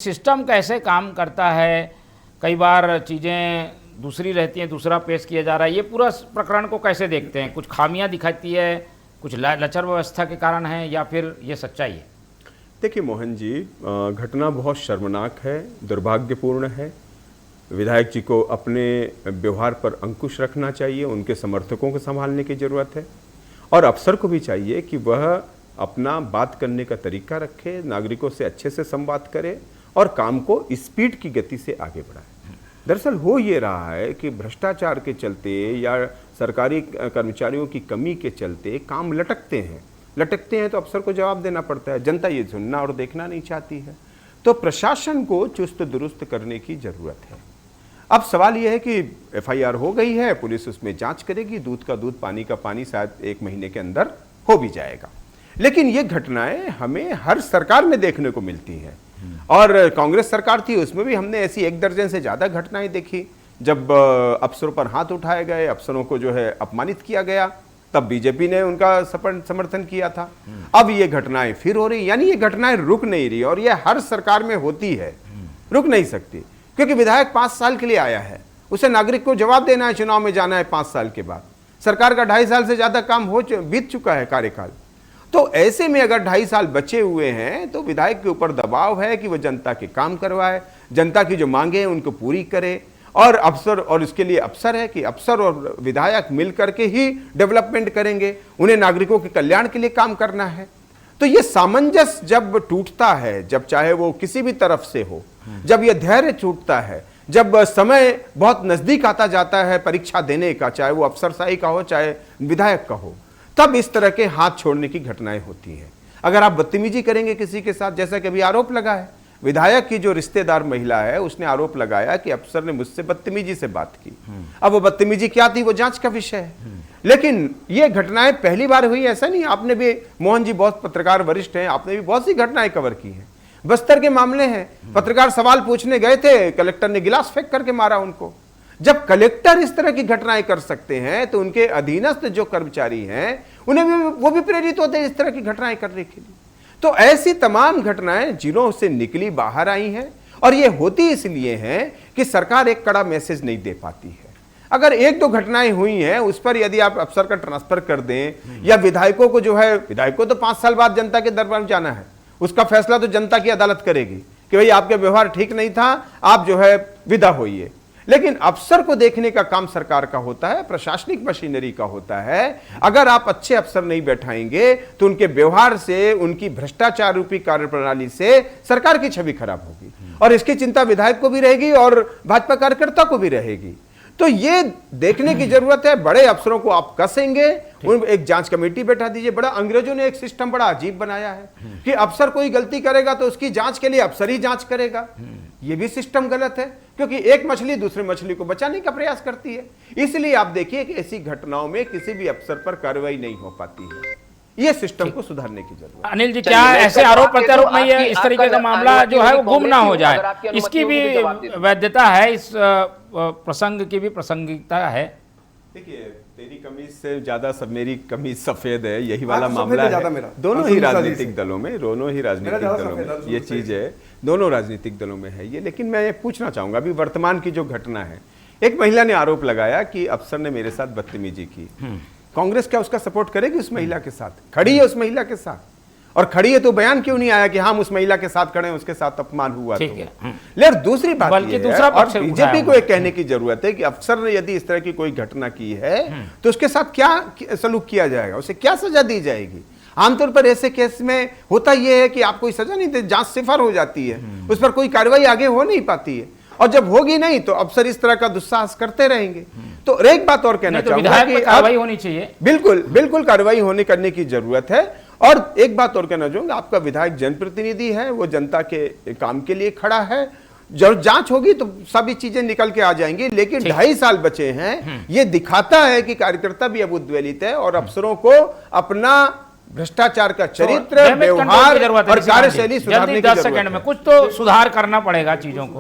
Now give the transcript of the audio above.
System कैसे काम करता है, कई बार चीज़ें दूसरी रहती हैं, दूसरा पेश किया जा रहा है, ये पूरा प्रकरण को कैसे देखते हैं? कुछ खामियां दिखाती है, कुछ लचर व्यवस्था के कारण है, या फिर ये सच्चाई है? देखिए मोहन जी, घटना बहुत शर्मनाक है, दुर्भाग्यपूर्ण है। विधायक जी को अपने व्यवहार पर अंकुश रखना चाहिए, उनके समर्थकों को संभालने की ज़रूरत है, और अफसर को भी चाहिए कि वह अपना बात करने का तरीका रखे, नागरिकों से अच्छे से संवाद करे और काम को स्पीड की गति से आगे बढ़ाए। दरअसल हो ये रहा है कि भ्रष्टाचार के चलते या सरकारी कर्मचारियों की कमी के चलते काम लटकते हैं तो अफसर को जवाब देना पड़ता है। जनता ये सुनना और देखना नहीं चाहती है, तो प्रशासन को चुस्त दुरुस्त करने की जरूरत है। अब सवाल यह है कि FIR हो गई है, पुलिस उसमें जांच करेगी, दूध का दूध पानी का पानी शायद 1 महीने के अंदर हो भी जाएगा। लेकिन ये घटनाएं हमें हर सरकार में देखने को मिलती हैं, और कांग्रेस सरकार थी उसमें भी हमने ऐसी 1 दर्जन से ज़्यादा घटनाएं देखी। जब अफसरों पर हाथ उठाए गए, अफसरों को जो है अपमानित किया गया, तब बीजेपी ने उनका समर्थन किया था। अब ये घटनाएं फिर हो रही, यानी ये घटनाएं रुक नहीं रही, और ये हर सरकार में होती है, रुक नहीं सकती। क्योंकि विधायक 5 साल के लिए आया है, उसे नागरिक को जवाब देना है, चुनाव में जाना है 5 साल के बाद। सरकार का 2.5 साल से ज़्यादा काम बीत चुका है कार्यकाल। तो ऐसे में अगर 2.5 साल बचे हुए हैं तो विधायक के ऊपर दबाव है कि वह जनता के काम करवाए, जनता की जो मांगे हैं उनको पूरी करे, और अफसर, और इसके लिए अफसर है कि अफसर और विधायक मिलकर के ही डेवलपमेंट करेंगे, उन्हें नागरिकों के कल्याण के लिए काम करना है। तो ये सामंजस्य जब टूटता है, जब चाहे वो किसी भी तरफ से हो, जब यह धैर्य छूटता है, जब समय बहुत नजदीक आता जाता है परीक्षा देने का, चाहे वो अफसरशाही का हो चाहे विधायक का हो, तब इस तरह के हाथ छोड़ने की घटनाएं होती हैं। अगर आप बदतमीजी करेंगे किसी के साथ, जैसा कि अभी आरोप लगा है, विधायक की जो रिश्तेदार महिला है उसने आरोप लगाया कि अफसर ने मुझसे बदतमीजी से बात की। अब वो बदतमीजी क्या थी वो जांच का विषय है। लेकिन ये घटनाएं पहली बार हुई ऐसा नहीं। आपने भी, मोहन जी बहुत पत्रकार वरिष्ठ हैं, आपने भी बहुत सी घटनाएं कवर की हैं। बस्तर के मामले हैं, पत्रकार सवाल पूछने गए थे, कलेक्टर ने गिलास फेंक करके मारा उनको। जब कलेक्टर इस तरह की घटनाएं कर सकते हैं तो उनके अधीनस्थ जो कर्मचारी हैं उन्हें भी, वो भी प्रेरित होते हैं इस तरह की घटनाएं करने के लिए। तो ऐसी तमाम घटनाएं जिलों से निकली बाहर आई हैं, और ये होती इसलिए हैं कि सरकार एक कड़ा मैसेज नहीं दे पाती है। अगर 1-2 घटनाएं हुई हैं उस पर यदि आप अफसर का ट्रांसफर कर दें, या विधायकों को जो है, विधायकों को तो 5 साल बाद जनता के दरबार में जाना है, उसका फैसला तो जनता की अदालत करेगी कि भाई आपका व्यवहार ठीक नहीं था, आप जो है विदा होइए। लेकिन अफसर को देखने का काम सरकार का होता है, प्रशासनिक मशीनरी का होता है। अगर आप अच्छे अफसर नहीं बैठाएंगे तो उनके व्यवहार से, उनकी भ्रष्टाचार रूपी कार्यप्रणाली से सरकार की छवि खराब होगी, और इसकी चिंता विधायक को भी रहेगी और भाजपा कार्यकर्ता को भी रहेगी। तो ये देखने की जरूरत है, बड़े अफसरों को आप कसेंगे, एक जांच कमेटी बैठा दीजिए। बड़ा अंग्रेजों ने एक सिस्टम बड़ा अजीब बनाया है कि अफसर कोई गलती करेगा तो उसकी जांच के लिए अफसर ही जांच करेगा। ये भी सिस्टम गलत है, क्योंकि एक मछली दूसरी मछली को बचाने का प्रयास करती है। इसलिए आप देखिए कि ऐसी घटनाओं में किसी भी अफसर पर कार्रवाई नहीं हो पाती है। ये सिस्टम को सुधारने की जरूरत है। अनिल जी, क्या ऐसे आरोप प्रत्यारोप नहीं है, इस तरीके का मामला जो है वो गुम ना हो जाए, इसकी भी वैधता है, इस प्रसंग की भी प्रासंगिकता है? देखिए, तेरी कमीज से ज्यादा सब मेरी कमीज सफेद है, यही वाला मामला है। दोनों ही राजनीतिक दलों में ये चीज है, दोनों राजनीतिक दलों में है ये। लेकिन मैं ये पूछना चाहूंगा, अभी वर्तमान की जो घटना है, एक महिला ने आरोप लगाया कि अफसर ने मेरे साथ बदतमीजी की। कांग्रेस क्या उसका सपोर्ट करेगी? उस महिला के साथ खड़ी है, उस महिला के साथ, और खड़ी है तो बयान क्यों नहीं आया कि हम उस महिला के साथ खड़े हैं, उसके साथ अपमान हुआ तो। लेकिन दूसरी बात ये है, और बीजेपी को एक कहने की जरूरत है कि अफसर ने यदि इस तरह की कोई घटना की है तो उसके साथ क्या सलूक किया जाएगा, उसे क्या सजा दी जाएगी। आमतौर पर ऐसे केस में होता यह है कि आप कोई सजा नहीं देते, जांच सिफर हो जाती है, उस पर कोई कार्रवाई आगे हो नहीं पाती है, और जब होगी नहीं तो अफसर इस तरह का दुस्साहस करते रहेंगे। तो एक बात और कहना चाहूंगा कि कार्रवाई होनी चाहिए, बिल्कुल कार्रवाई करने की जरूरत है। और एक बात और कहना चाहूंगा, आपका विधायक जनप्रतिनिधि है, वो जनता के काम के लिए खड़ा है। जब जांच होगी तो सभी चीजें निकल के आ जाएंगी। लेकिन 2.5 साल बचे हैं, ये दिखाता है कि कार्यकर्ता भी अब उद्वेलित है, और अफसरों को अपना भ्रष्टाचार का चरित्र, व्यवहार और कार्यशैली सुधारने की जरूरत है। कुछ तो सुधार करना पड़ेगा चीजों को।